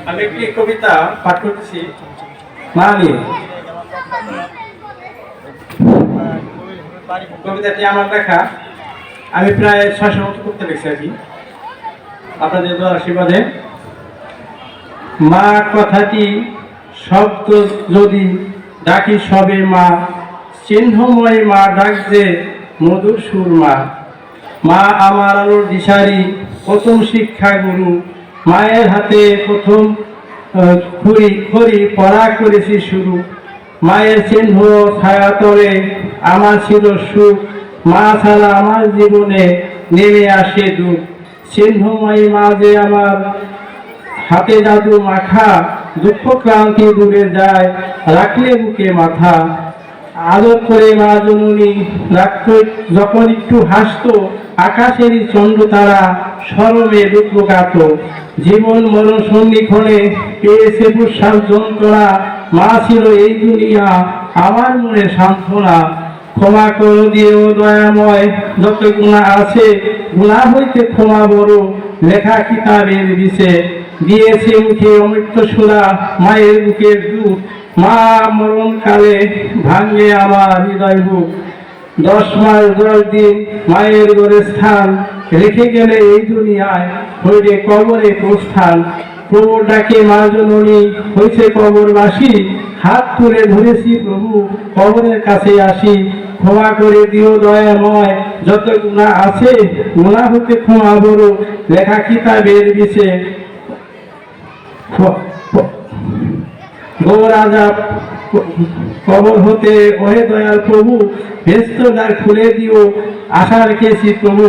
আমি একটি কবিতা পাঠ করতেছি মা নিয়ে। কবিতাটি আমার লেখা, আমি প্রায় 600 মতো করতে লিখছি আর কি, আপনাদের দোয়ার আশীর্বাদে। মা কথাটি শব্দ যদি ডাকি সবে মা, চিহ্নময় মা ডাকছে মধুর সুর মা। মা আমার আলোর দিশারি, প্রথম শিক্ষা গুরু। মায়ের হাতে প্রথম খড়ি পড়া করেছি শুরু। মায়ের চিহ্ন ছায়া তলে আমার ছিল সুখ। মা ছাড়া আমার জীবনে নেমে আসে দুঃখ। চিহ্নময়ী মা যে আমার হাতে জাদু মাখা, দুঃখ ক্লান্তি দূরে যায় রাখলে বুকে মাথা। আদর করে মা জননী রাখত যখন একটু হাসতো, আকাশেরই চন্দ্র তারা স্মরণে রূপগাত। জীবন মরণ সন্ধিক্ষণে পেয়েছে প্রসাদ যন্ত্রণা। মা ছিল এই দুনিয়া আমার মনে সান্ত্বনা। ক্ষমা করো দিও দয়াময়, যত গুণা আছে গুণা হইতে ক্ষমা বড়। লেখা কিতাবের বিষে দিয়েছে মুখে অমৃত সুরা, মায়ের বুকের দুধ। মা মরণকালে ভাঙে আমার হৃদয় বুক। 10 মাস 10 দিন মায়ের ঘরে স্থান রেখে গেলে এই দুনিয়ায় হইলে কবরে প্রস্থান। প্রভু ডাকে মা জননী হয়েছে কবরবাসী, হাত তুলে ধরেছি প্রভু কবরের কাছে আসি। ক্ষমা করে দিও দয়াময়, যত গুণা আছে গুণা হতে ক্ষমা বড়। লেখা কিতাবের বিষে গৌরাজাব কবর হতে ওহে দয়াল প্রভু, ভেস্ত দ্বার খুলে দিও আশা রেখেছি প্রভু।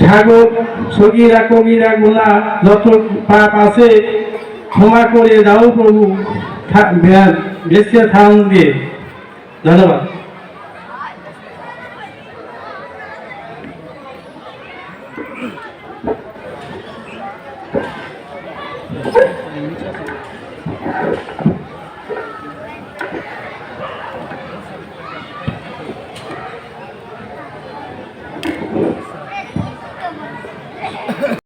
সাগর সগিরা কবিরা গুণা যত পাপ আছে ক্ষমা করে দাও প্রভু, বেঁচে থাম দিয়ে। ধন্যবাদ।